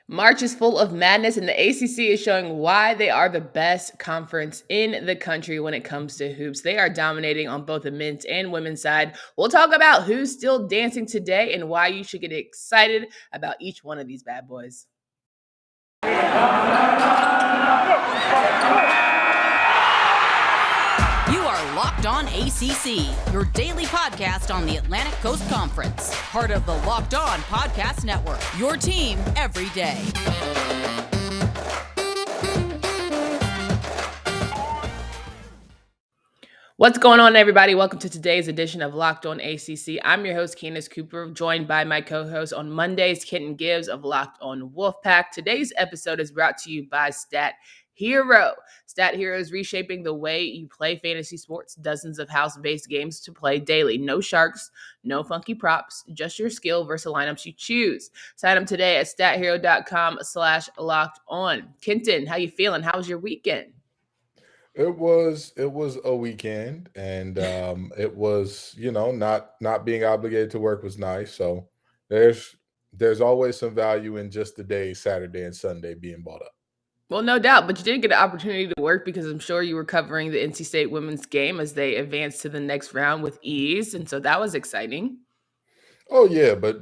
March is full of madness, and the ACC is showing why they are the best conference in the country when it comes to hoops. They are dominating on both the men's and women's side. We'll talk about who's still dancing today and why you should get excited about each one of these bad boys. You are Locked On ACC, your daily podcast on the Atlantic Coast Conference, part of the Locked On Podcast Network, your team every day. What's going on, everybody? Welcome to today's edition of Locked On ACC. I'm your host, Candace Cooper, joined by my co-host on Mondays, Kenton Gibbs of Locked On Wolfpack. Today's episode is brought to you by StatHero. StatHero is reshaping the way you play fantasy sports. Dozens of house-based games to play daily. No sharks, no funky props, just your skill versus the lineups you choose. Sign up today at stathero.com/lockedon. Kenton, how you feeling? How was your weekend? It was a weekend, and it was not being obligated to work was nice. So there's always some value in just the day Saturday and Sunday being bought up. Well, no doubt, but you did get an opportunity to work because I'm sure you were covering the NC State women's game as they advanced to the next round with ease, and so that was exciting. Oh yeah, but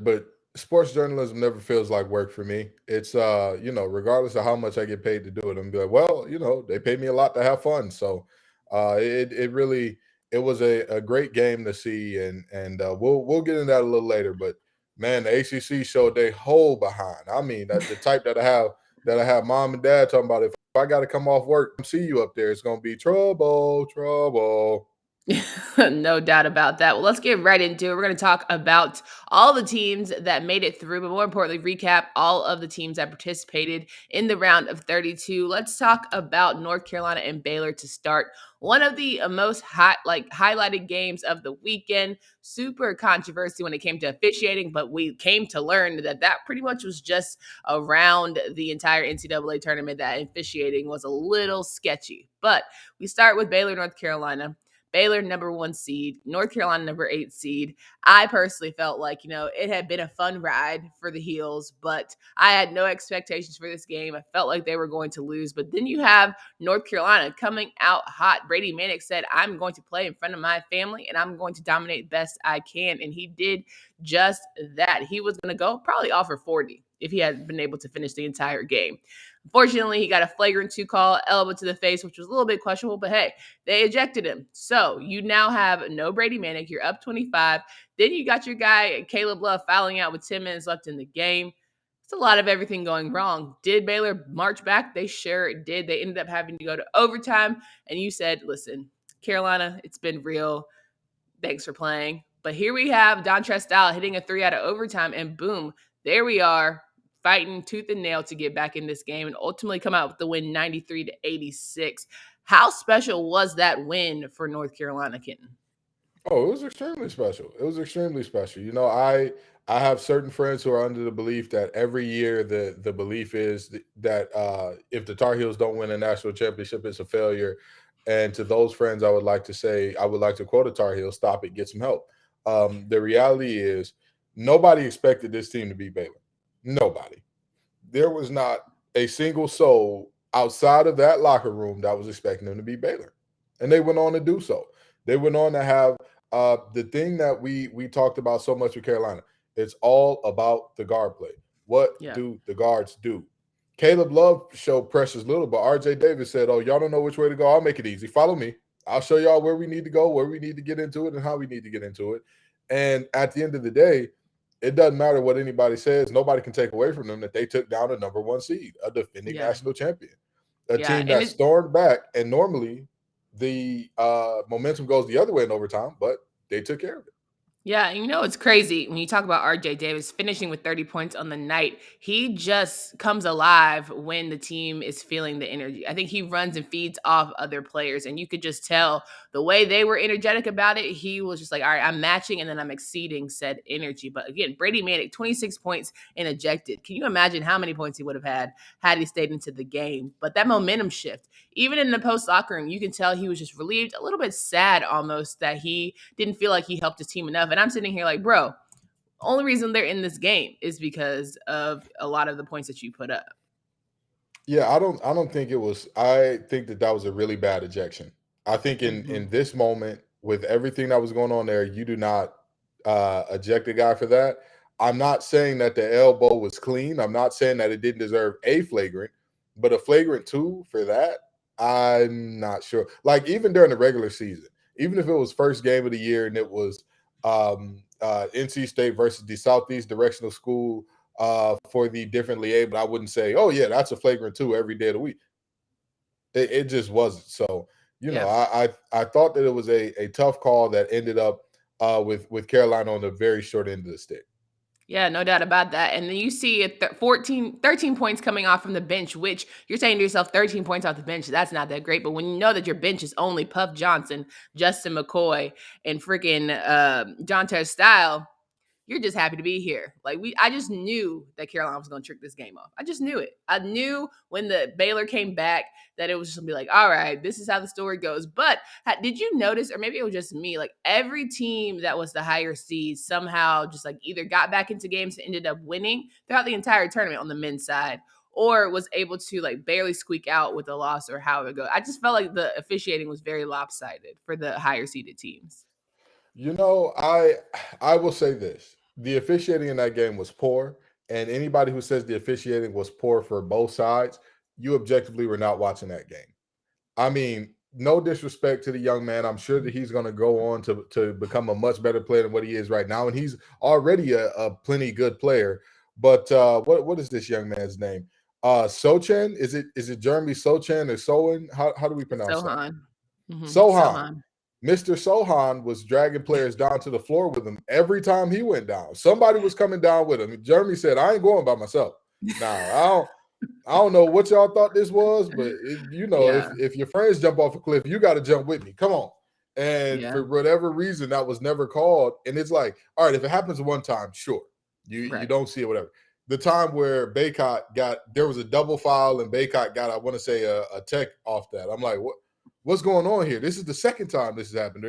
sports journalism never feels like work for me. It's regardless of how much I get paid to do it, I'm be like, well, they pay me a lot to have fun. So it really it was a great game to see, and we'll get into that a little later. But man, the ACC showed they whole behind. I mean, that's the type that I have mom and dad talking about. If I got to come off work, see you up there, it's gonna be trouble, trouble. No doubt about that. Well, let's get right into it. We're going to talk about all the teams that made it through, but more importantly, recap all of the teams that participated in the round of 32. Let's talk about North Carolina and Baylor to start. One of the most highlighted games of the weekend. Super controversy when it came to officiating, but we came to learn that pretty much was just around the entire NCAA tournament that officiating was a little sketchy. But we start with Baylor, North Carolina. Baylor, number 1 seed, North Carolina, number 8 seed. I personally felt like, it had been a fun ride for the Heels, but I had no expectations for this game. I felt like they were going to lose. But then you have North Carolina coming out hot. Brady Manek said, I'm going to play in front of my family and I'm going to dominate best I can. And he did just that. He was going to go probably off for 40 if he had been able to finish the entire game. Unfortunately, he got a flagrant 2 call, elbow to the face, which was a little bit questionable, but hey, they ejected him. So you now have no Brady Manek. You're up 25. Then you got your guy, Caleb Love, fouling out with 10 minutes left in the game. It's a lot of everything going wrong. Did Baylor march back? They sure did. They ended up having to go to overtime. And you said, listen, Carolina, it's been real. Thanks for playing. But here we have Dontrez Styles hitting a 3 out of overtime. And boom, there we are, fighting tooth and nail to get back in this game and ultimately come out with the win 93-86. How special was that win for North Carolina, Kenton? Oh, it was extremely special. It was extremely special. I have certain friends who are under the belief that every year the belief is that if the Tar Heels don't win a national championship, it's a failure. And to those friends, I would like to say, I would like to quote a Tar Heel: "Stop it, get some help." The reality is, nobody expected this team to beat Baylor. Nobody. There was not a single soul outside of that locker room that was expecting them to beat Baylor, and they went on to do so. They went on to have the thing that we talked about so much with Carolina. It's all about the guard play. What do the guards do? Caleb Love showed precious little, but RJ Davis said, "Oh, y'all don't know which way to go. I'll make it easy. Follow me. I'll show y'all where we need to go, where we need to get into it, and how we need to get into it." And at the end of the day, it doesn't matter what anybody says. Nobody can take away from them that they took down a number 1 seed, a defending national champion, a team that stormed back. And normally the momentum goes the other way in overtime, but they took care of it. Yeah, it's crazy when you talk about RJ Davis finishing with 30 points on the night. He just comes alive when the team is feeling the energy. I think he runs and feeds off other players, and you could just tell the way they were energetic about it. He was just like, all right, I'm matching and then I'm exceeding said energy. But again, Brady Manek, 26 points and ejected. Can you imagine how many points he would have had he stayed into the game? But that momentum shift, even in the post locker room, you can tell he was just relieved, a little bit sad almost that he didn't feel like he helped his team enough. And I'm sitting here like, bro, Only reason they're in this game is because of a lot of the points that you put up. Yeah, I don't think it was. I think that was a really bad ejection. I think in Mhm. this moment with everything that was going on there, you do not eject a guy for that. I'm not saying that the elbow was clean. I'm not saying that it didn't deserve a flagrant, but a flagrant two for that, I'm not sure. Like even during the regular season, even if it was first game of the year and it was NC State versus the Southeast Directional School for the differently able, I wouldn't say, oh yeah, that's a flagrant two every day of the week. It just wasn't. So Yeah. I thought that it was a tough call that ended up with Carolina on the very short end of the stick. Yeah, no doubt about that. And then you see 13 points coming off from the bench, which you're saying to yourself, 13 points off the bench, that's not that great. But when you know that your bench is only Puff Johnson, Justin McCoy, and freaking John Style, you're just happy to be here. I just knew that Carolina was going to trick this game off. I just knew it. I knew when the Baylor came back that it was just going to be like, all right, this is how the story goes. But did you notice, or maybe it was just me, like every team that was the higher seed somehow just like either got back into games and ended up winning throughout the entire tournament on the men's side, or was able to like barely squeak out with a loss or how it goes. I just felt like the officiating was very lopsided for the higher seeded teams. You know, I will say this: the officiating in that game was poor, and anybody who says the officiating was poor for both sides, you objectively were not watching that game. I mean, no disrespect to the young man. I'm sure that he's going to go on to become a much better player than what he is right now, and he's already a plenty good player. But what is this young man's name? Sochan? Is it Jeremy Sochan or Sohan? How do we pronounce that? Sohan. Sohan. Sohan. Mr. Sohan was dragging players down to the floor with him every time he went down. Somebody was coming down with him. Jeremy said, "I ain't going by myself." Now, I don't know what y'all thought this was, but Yeah. if your friends jump off a cliff, you got to jump with me. Come on. And Yeah. for whatever reason, that was never called. And it's like, all right, if it happens one time, sure, you Right. don't see it, whatever. The time where Baycott there was a double foul and Baycott got, I want to say a tech off that. I'm like, what's going on here? This is the second time this has happened.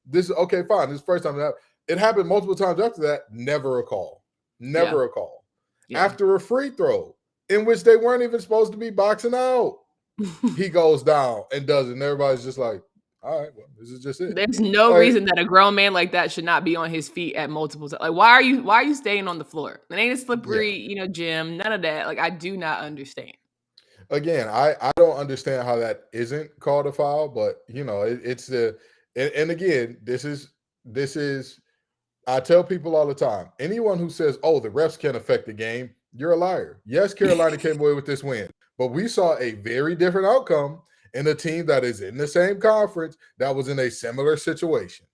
This is okay, fine. This is the first time it happened multiple times after that. Never a call. Yeah. Never a call. Yeah. After a free throw in which they weren't even supposed to be boxing out, he goes down and does it. And everybody's just like, all right, well, this is just it. There's no Like, reason that a grown man like that should not be on his feet at multiple times. Like, why are you staying on the floor? It ain't a yeah. slippery, gym. None of that. Like, I do not understand. Again, I don't understand how that isn't called a foul, but it's the and again, this is I tell people all the time, anyone who says, oh, the refs can't affect the game, you're a liar. Yes, Carolina came away with this win, but we saw a very different outcome in a team that is in the same conference that was in a similar situation.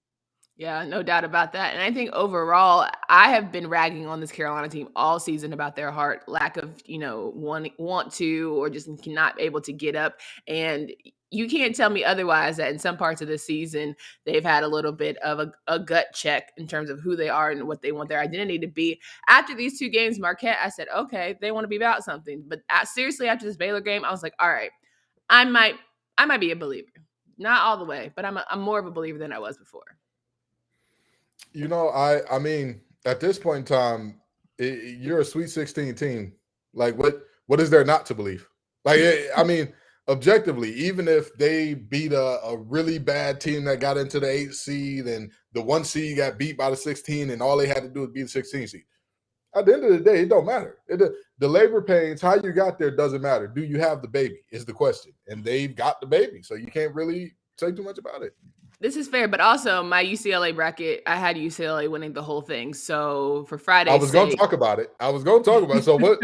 Yeah, no doubt about that. And I think overall, I have been ragging on this Carolina team all season about their heart, lack of, want to, or just not able to get up. And you can't tell me otherwise that in some parts of the season, they've had a little bit of a gut check in terms of who they are and what they want their identity to be. After these two games, Marquette, I said, okay, they want to be about something. But seriously, after this Baylor game, I was like, all right, I might, I might be a believer. Not all the way, but I'm more of a believer than I was before. I mean, at this point in time, you're a Sweet 16 team. Like, what is there not to believe? Like, I mean, objectively, even if they beat a really bad team that got into the 8th seed and the 1 seed got beat by the 16 and all they had to do was beat the 16 seed. At the end of the day, it don't matter. The labor pains, how you got there doesn't matter. Do you have the baby is the question. And they've got the baby. So you can't really say too much about it. This is fair, but also my UCLA bracket, I had UCLA winning the whole thing. So for I Friday's was going to sake, talk about it. So what?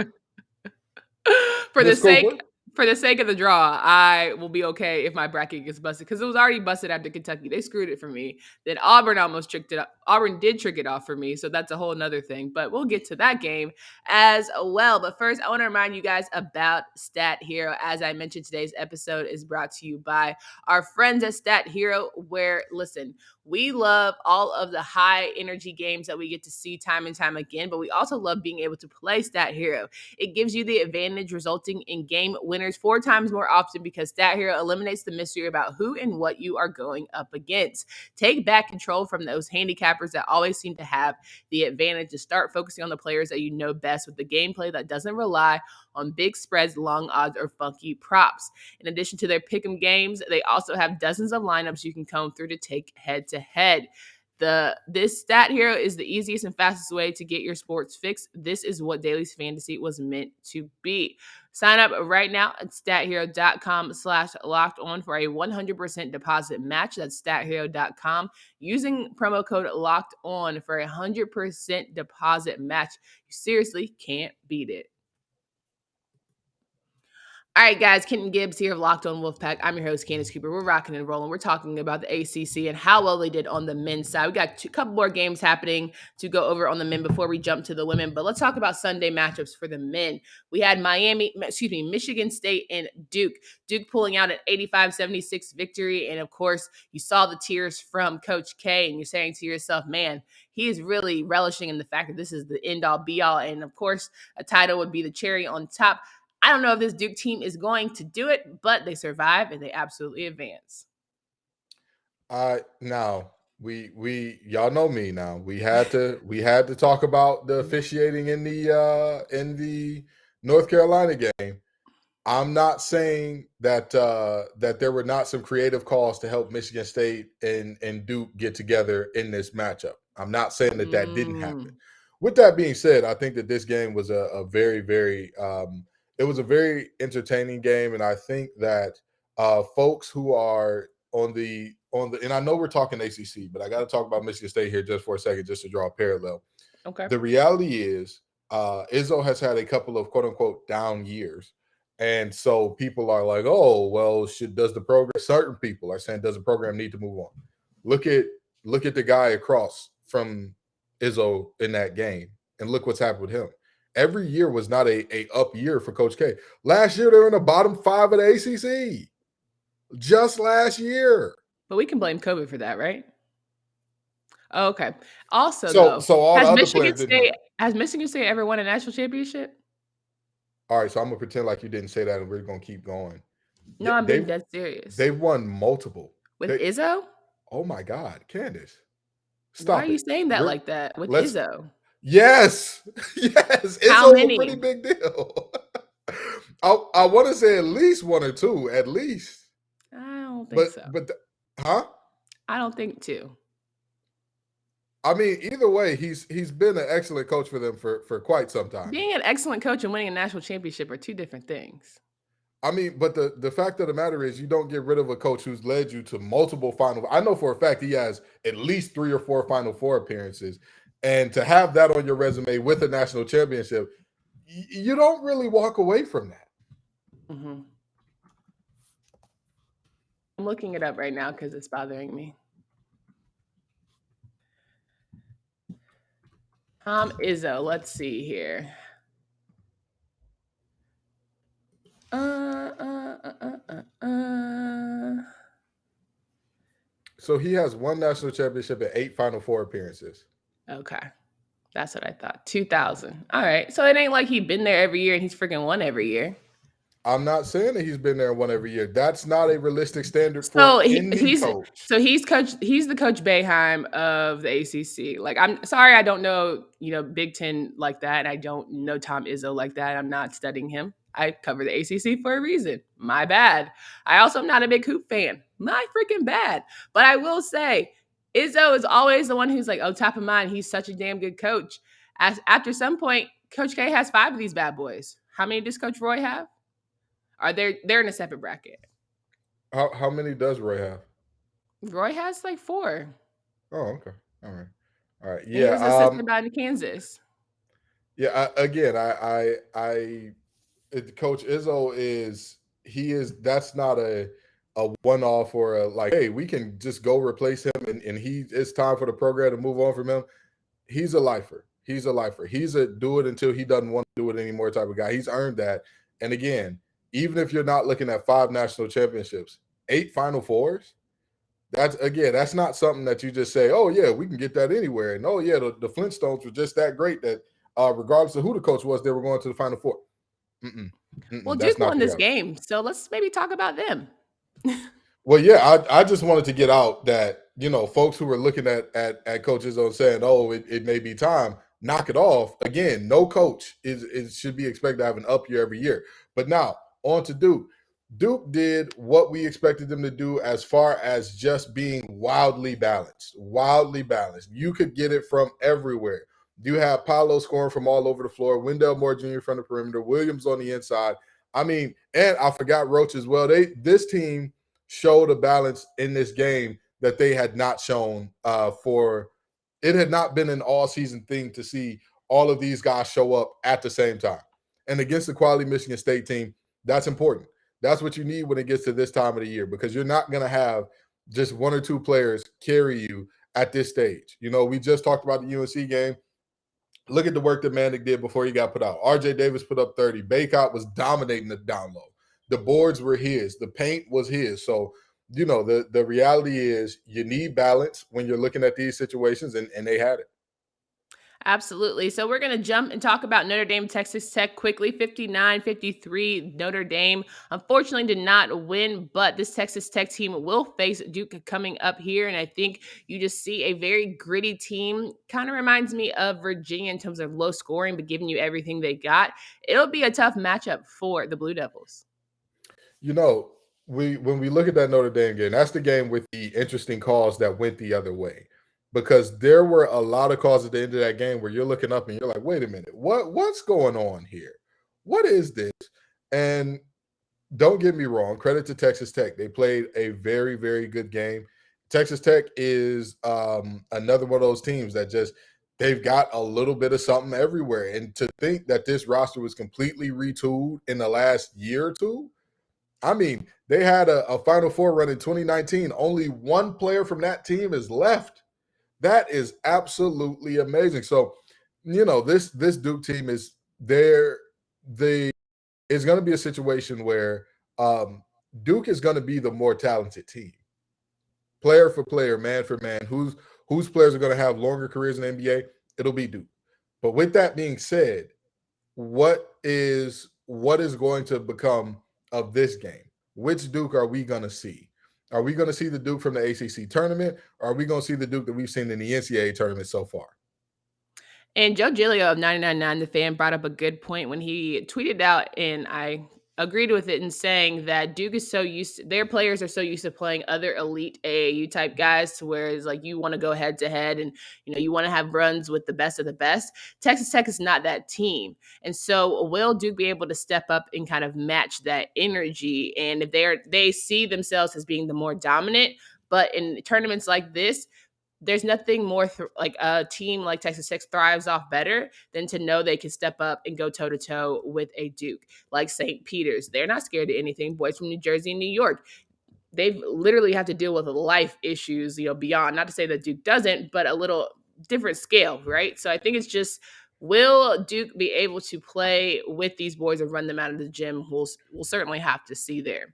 for the Let's go for sake it. for the sake of the draw, I will be okay if my bracket gets busted because it was already busted after Kentucky. They screwed it for me. Then Auburn almost tricked it up. Auburn did trick it off for me, so that's a whole nother thing. But we'll get to that game as well. But first, I want to remind you guys about StatHero. As I mentioned, today's episode is brought to you by our friends at StatHero. Where listen, We love all of the high energy games that we get to see time and time again, but we also love being able to play StatHero. It gives you the advantage, resulting in game winners 4 times more often because StatHero eliminates the mystery about who and what you are going up against. Take back control from those handicappers that always seem to have the advantage to start focusing on the players that you know best with the gameplay that doesn't rely on big spreads, long odds, or funky props. In addition to their pick'em games, they also have dozens of lineups you can comb through to take head to head. This StatHero is the easiest and fastest way to get your sports fix. This is what Daily Fantasy was meant to be. Sign up right now at stathero.com/locked on for a 100% deposit match. That's stathero.com using promo code locked on for a 100% deposit match. You seriously can't beat it. All right, guys, Kenton Gibbs here of Locked On Wolfpack. I'm your host, Candace Cooper. We're rocking and rolling. We're talking about the ACC and how well they did on the men's side. We got a couple more games happening to go over on the men before we jump to the women. But let's talk about Sunday matchups for the men. We had Michigan State and Duke. Duke pulling out an 85-76 victory. And of course, you saw the tears from Coach K, and you're saying to yourself, man, he is really relishing in the fact that this is the end-all, be-all. And of course, a title would be the cherry on top. I don't know if this Duke team is going to do it, but they survive and they absolutely advance. Now we y'all know me now. We had to talk about the officiating in the North Carolina game. I'm not saying that that there were not some creative calls to help Michigan State and Duke get together in this matchup. I'm not saying that didn't happen. With that being said, I think that this game was a very, very it was a very entertaining game, and I think that folks who are on the and I know we're talking ACC, but I got to talk about Michigan State here just for a second, just to draw a parallel. Okay. The reality is, Izzo has had a couple of quote unquote down years. And so people are like, oh, well, does the program, certain people are saying, does the program need to move on? Look at the guy across from Izzo in that game, and look what's happened with him. Every year was not a up year for Coach K. Last year, they were in the bottom 5 of the ACC. Just last year. But we can blame COVID for that, right? Oh, okay. Also, so all the other players didn't have it. Has Michigan State ever won a national championship? All right, so I'm going to pretend like you didn't say that, and we're going to keep going. No, I'm being dead serious. They've won multiple. With Izzo? Oh, my God. Candace. Stop Why are you saying that like that? With Izzo? Yes. Yes. How Izzo's many? a pretty big deal. I want to say at least 1 or 2, at least. I don't think so. Huh? I don't think 2. I mean, either way, he's been an excellent coach for them for quite some time. Being an excellent coach and winning a national championship are 2 different things. I mean, but the fact of the matter is you don't get rid of a coach who's led you to multiple Final. I know for a fact he has at least 3 or 4 Final Four appearances. And to have that on your resume with a national championship, you don't really walk away from that. Mm-hmm. I'm looking it up right now because it's bothering me. Tom Izzo, let's see here. So he has 1 national championship and 8 Final Four appearances. Okay. That's what I thought. 2000. All right. So it ain't like he's been there every year and he's freaking won every year. I'm not saying that he's been there and won every year. That's not a realistic standard for any coach. So he's the Coach Boeheim of the ACC. Like, I'm sorry, I don't know, Big Ten like that. And I don't know Tom Izzo like that. I'm not studying him. I cover the ACC for a reason. My bad. I also am not a big hoop fan. My freaking bad. But I will say, Izzo is always the one who's like, oh, top of mind. He's such a damn good coach. After some point, Coach K has 5 of these bad boys. How many does Coach Roy have? They're in a separate bracket. How many does Roy have? Roy has like 4. Oh, okay. All right. Yeah. He was assistant in Kansas. Yeah. Again, I Coach Izzo is that's not a one-off or a like, hey, we can just go replace him and it's time for the program to move on from him. He's a lifer. He's a do it until he doesn't want to do it anymore type of guy. He's earned that. And again, even if you're not looking at 5 national championships, 8 Final Fours, That's not something that you just say, oh yeah, we can get that anywhere. And oh yeah, the Flintstones were just that great that regardless of who the coach was, they were going to the Final Four. Mm-mm, Well, Duke that's not won the this reality. game, so let's maybe talk about them. Well, yeah, I just wanted to get out that folks who were looking at coaches on saying, oh, it may be time, knock it off. Again, no coach is should be expected to have an up year every year. But now on to Duke. Duke did what we expected them to do as far as just being wildly balanced. Wildly balanced. You could get it from everywhere. You have Paolo scoring from all over the floor, Wendell Moore Jr. from the perimeter, Williams on the inside. I mean, and I forgot Roach as well. This team showed a balance in this game that they had not shown for it had not been an all season thing to see all of these guys show up at the same time. And against the quality Michigan State team, that's important. That's what you need when it gets to this time of the year because you're not going to have just one or two players carry you at this stage. We just talked about the UNC game. Look at the work that Manek did before he got put out. RJ Davis put up 30. Baycott was dominating the down low. The boards were his. The paint was his. So, the reality is you need balance when you're looking at these situations, and they had it. Absolutely. So we're going to jump and talk about Notre Dame, Texas Tech quickly. 59-53. Notre Dame unfortunately did not win, but this Texas Tech team will face Duke coming up here. And I think you just see a very gritty team. Kind of reminds me of Virginia in terms of low scoring, but giving you everything they got. It'll be a tough matchup for the Blue Devils. You know, when we look at that Notre Dame game, that's the game with the interesting calls that went the other way. Because there were a lot of calls at the end of that game where you're looking up and you're like, wait a minute, what's going on here? What is this? And don't get me wrong, credit to Texas Tech. They played a very, very good game. Texas Tech is another one of those teams that just they've got a little bit of something everywhere. And to think that this roster was completely retooled in the last year or two, I mean, they had a Final Four run in 2019. Only one player from that team is left. That is absolutely amazing. So, this Duke team is there. It's going to be a situation where Duke is going to be the more talented team, player for player, man for man. Whose players are going to have longer careers in the NBA? It'll be Duke. But with that being said, what is going to become of this game? Which Duke are we going to see? Are we going to see the Duke from the ACC tournament? Or are we going to see the Duke that we've seen in the NCAA tournament so far? And Joe Giglio of 99.9 The Fan brought up a good point when he tweeted out, and I agreed with it in saying that Duke is so used to, their players are so used to playing other elite AAU type guys to where it's like you want to go head to head and you want to have runs with the best of the best. Texas Tech is not that team. And so will Duke be able to step up and kind of match that energy? And if they see themselves as being the more dominant, but in tournaments like this, there's nothing more like a team like Texas Tech thrives off better than to know they can step up and go toe to toe with a Duke like St. Peter's. They're not scared of anything. Boys from New Jersey and New York, they've literally have to deal with life issues, beyond. Not to say that Duke doesn't, but a little different scale, right? So I think it's just, will Duke be able to play with these boys and run them out of the gym? We'll certainly have to see there.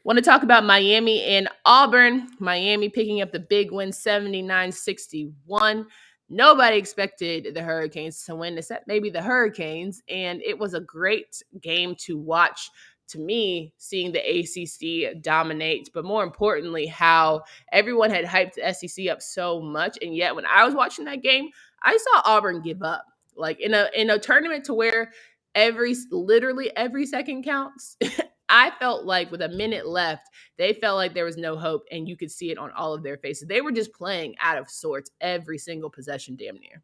Want to talk about Miami and Auburn. Miami picking up the big win, 79-61. Nobody expected the Hurricanes to win, except maybe the Hurricanes. And it was a great game to watch, to me, seeing the ACC dominate, but more importantly, how everyone had hyped the SEC up so much. And yet when I was watching that game, I saw Auburn give up. Like in a tournament to where literally every second counts. I felt like with a minute left, they felt like there was no hope, and you could see it on all of their faces. They were just playing out of sorts every single possession, damn near.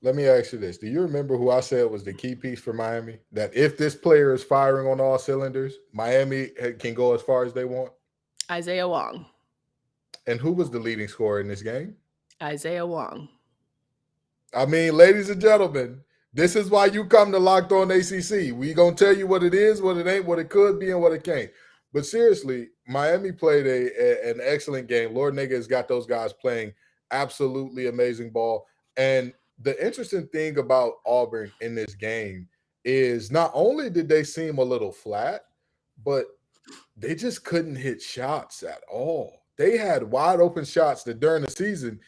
Let me ask you this. Do you remember who I said was the key piece for Miami? That if this player is firing on all cylinders, Miami can go as far as they want? Isaiah Wong. And who was the leading scorer in this game? Isaiah Wong. I mean, ladies and gentlemen, this is why you come to Locked On ACC. We gonna tell you what it is, what it ain't, what it could be, and what it can't. But seriously, Miami played an excellent game. Lord Nigga has got those guys playing absolutely amazing ball. And the interesting thing about Auburn in this game is not only did they seem a little flat, but they just couldn't hit shots at all. They had wide open shots that during the season,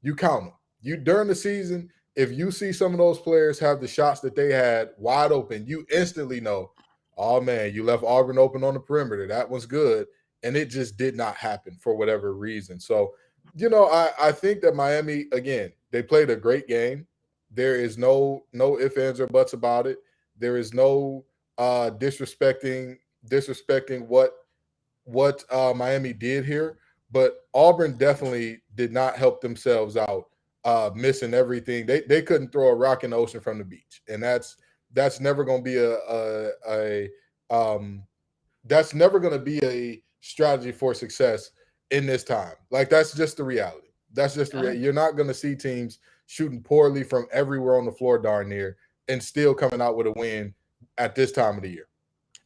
you count them. You during the season, if you see some of those players have the shots that they had wide open, you instantly know, oh man, you left Auburn open on the perimeter. That was good. And it just did not happen for whatever reason. So, I think that Miami, again, they played a great game. There is no ifs, ands, or buts about it. There is no disrespecting what Miami did here, but Auburn definitely did not help themselves out, missing everything. They couldn't throw a rock in the ocean from the beach, and that's never going to be um, that's never going to be a strategy for success in this time. Like that's just the reality. That's just the reality. You're not going to see teams shooting poorly from everywhere on the floor, darn near, and still coming out with a win at this time of the year.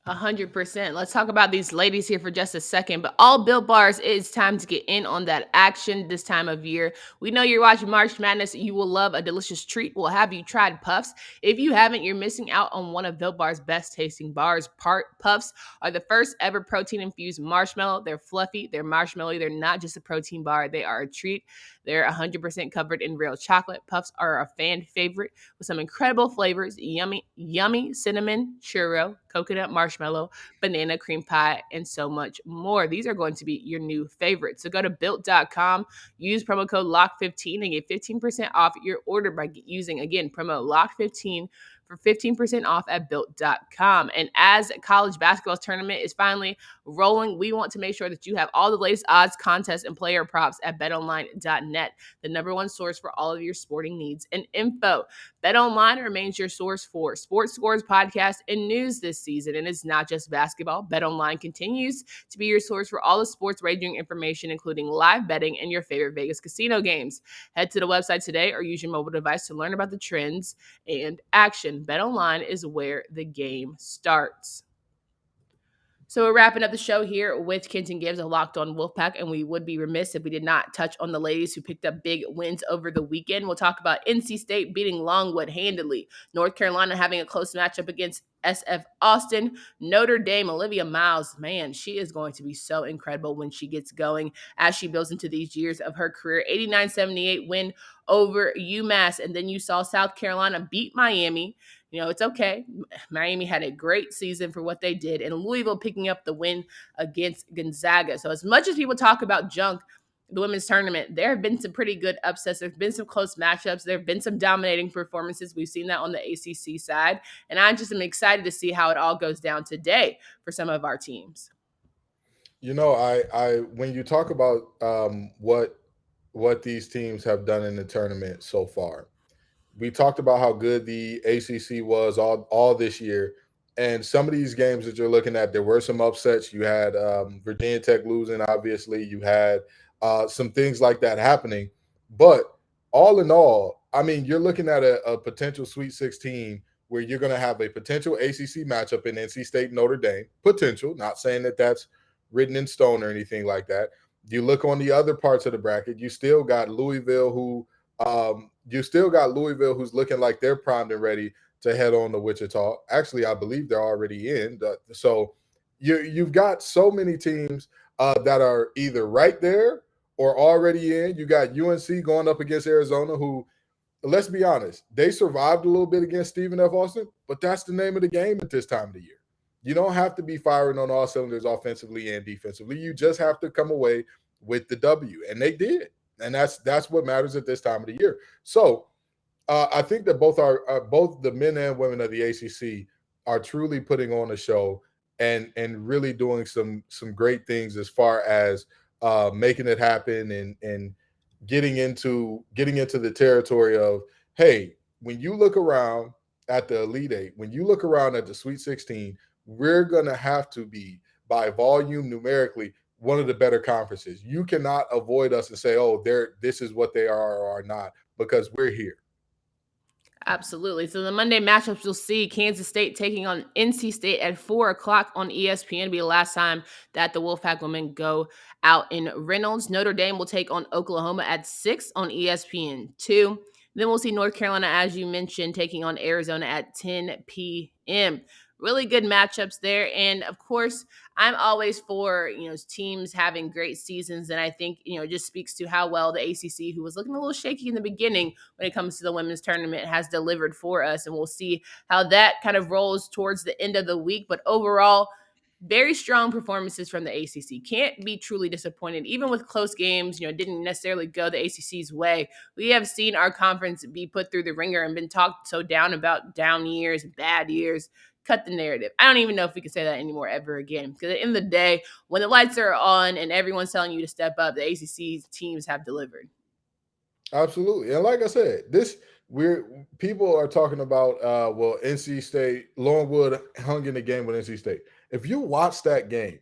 100%. Let's talk about these ladies here for just a second. But all Built Bars, it's time to get in on that action this time of year. We know you're watching March Madness. You will love a delicious treat. We'll have you tried Puffs. If you haven't, you're missing out on one of Built Bar's best tasting bars. Puffs are the first ever protein infused marshmallow. They're fluffy, they're marshmallowy. They're not just a protein bar, they are a treat. They're 100% covered in real chocolate. Puffs are a fan favorite with some incredible flavors: yummy cinnamon, churro, coconut marshmallow, banana cream pie, and so much more. These are going to be your new favorites. So go to built.com, use promo code LOCK15 and get 15% off your order by using, again, promo LOCK15 for 15% off at built.com. And as college basketball tournament is finally rolling, we want to make sure that you have all the latest odds, contests, and player props at betonline.net, the number one source for all of your sporting needs and info. BetOnline remains your source for sports scores, podcasts, and news this season. And it's not just basketball. BetOnline continues to be your source for all the sports wagering information, including live betting and your favorite Vegas casino games. Head to the website today or use your mobile device to learn about the trends and action. BetOnline is where the game starts. So we're wrapping up the show here with Kenton Gibbs of Locked On Wolfpack, and we would be remiss if we did not touch on the ladies who picked up big wins over the weekend. We'll talk about NC State beating Longwood handily, North Carolina having a close matchup against SF Austin, Notre Dame, Olivia Miles, man, she is going to be so incredible when she gets going as she builds into these years of her career. 89-78 win over UMass, and then you saw South Carolina beat Miami. It's okay. Miami had a great season for what they did, and Louisville picking up the win against Gonzaga. So as much as people talk about junk, the women's tournament, there have been some pretty good upsets. There's been some close matchups. There have been some dominating performances. We've seen that on the ACC side, and I just am excited to see how it all goes down today for some of our teams. I when you talk about what these teams have done in the tournament so far, we talked about how good the ACC was all this year, and some of these games that you're looking at, there were some upsets. You had Virginia Tech losing, obviously. You had some things like that happening, but all in all, I mean, you're looking at a potential Sweet 16 where you're going to have a potential ACC matchup in NC State Notre Dame. Potential, not saying that that's written in stone or anything like that. You look on the other parts of the bracket, you still got Louisville who's looking like they're primed and ready to head on to Wichita. Actually, I believe they're already in. So you've got so many teams that are either right there or already in. You got UNC going up against Arizona, who, let's be honest, they survived a little bit against Stephen F. Austin, but that's the name of the game at this time of the year. You don't have to be firing on all cylinders offensively and defensively. You just have to come away with the W, and they did. And that's what matters at this time of the year. So I think that both the men and women of the ACC are truly putting on a show and really doing some great things as far as making it happen and getting into the territory of, hey, when you look around at the Elite Eight, when you look around at the Sweet 16, we're gonna have to be, by volume numerically, one of the better conferences. You cannot avoid us and say, oh, this is what they are or are not, because we're here. Absolutely. So the Monday matchups, you'll see Kansas State taking on NC State at 4 o'clock on ESPN. It'll be the last time that the Wolfpack women go out in Reynolds. Notre Dame will take on Oklahoma at 6 on ESPN2. Then we'll see North Carolina, as you mentioned, taking on Arizona at 10 p.m. really good matchups there. And of course, I'm always for, teams having great seasons. And I think, it just speaks to how well the ACC, who was looking a little shaky in the beginning when it comes to the women's tournament, has delivered for us. And we'll see how that kind of rolls towards the end of the week. But overall, very strong performances from the ACC. Can't be truly disappointed, even with close games. Didn't necessarily go the ACC's way. We have seen our conference be put through the ringer and been talked so down about down years, bad years. Cut the narrative. I don't even know if we can say that anymore ever again. Because at the end of the day, when the lights are on and everyone's telling you to step up, the ACC teams have delivered. Absolutely. And like I said, people are talking about NC State, Longwood hung in the game with NC State. If you watch that game,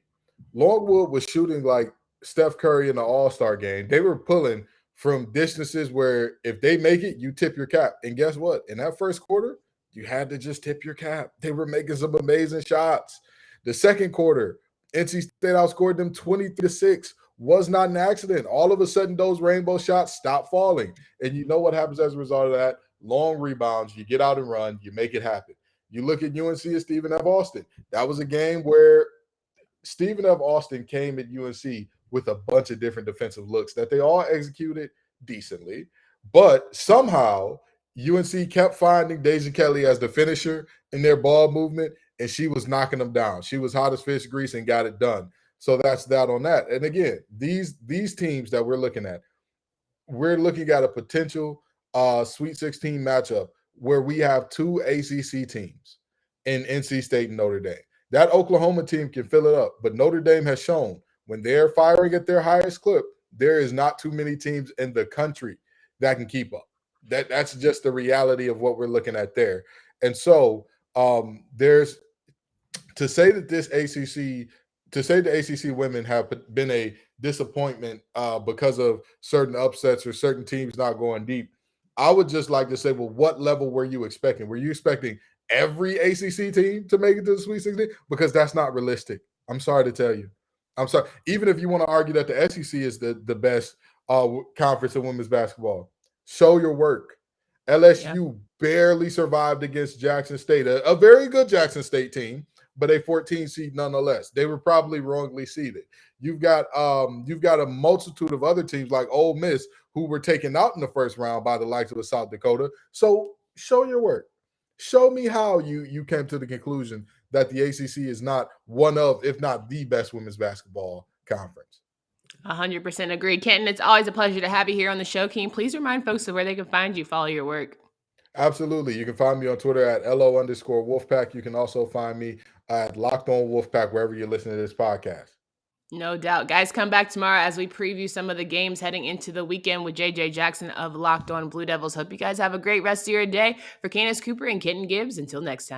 Longwood was shooting like Steph Curry in the All-Star game. They were pulling from distances where if they make it, you tip your cap. And guess what? In that first quarter, you had to just tip your cap. They were making some amazing shots. The second quarter, NC State outscored them 20-6. Was not an accident. All of a sudden, those rainbow shots stop falling. And you know what happens as a result of that? Long rebounds. You get out and run. You make it happen. You look at UNC and Stephen F. Austin. That was a game where Stephen F. Austin came at UNC with a bunch of different defensive looks that they all executed decently. But somehow, UNC kept finding Deja Kelly as the finisher in their ball movement, and she was knocking them down. She was hot as fish grease and got it done. So that's that on that. And again, these teams that we're looking at a potential Sweet 16 matchup where we have two ACC teams in NC State and Notre Dame. That Oklahoma team can fill it up, but Notre Dame has shown when they're firing at their highest clip, there is not too many teams in the country that can keep up. That's just the reality of what we're looking at there. And so there's to say that the ACC women have been a disappointment because of certain upsets or certain teams not going deep. I would just like to say, well, what level were you expecting? Were you expecting every ACC team to make it to the Sweet 16? Because that's not realistic. I'm sorry to tell you. I'm sorry. Even if you want to argue that the SEC is the best conference in women's basketball, show your work. LSU barely survived against Jackson State, a very good Jackson State team, but a 14 seed nonetheless. They were probably wrongly seeded. You've got a multitude of other teams like Ole Miss who were taken out in the first round by the likes of South Dakota. So show your work. Show me how you came to the conclusion that the ACC is not one of, if not the best women's basketball conference. 100% agree. Kenton, it's always a pleasure to have you here on the show. Can you please remind folks of where they can find you, follow your work? Absolutely. You can find me on Twitter at LO_Wolfpack. You can also find me at Locked On Wolfpack, wherever you're listening to this podcast. No doubt. Guys, come back tomorrow as we preview some of the games heading into the weekend with JJ Jackson of Locked On Blue Devils. Hope you guys have a great rest of your day. For Candace Cooper and Kenton Gibbs, until next time.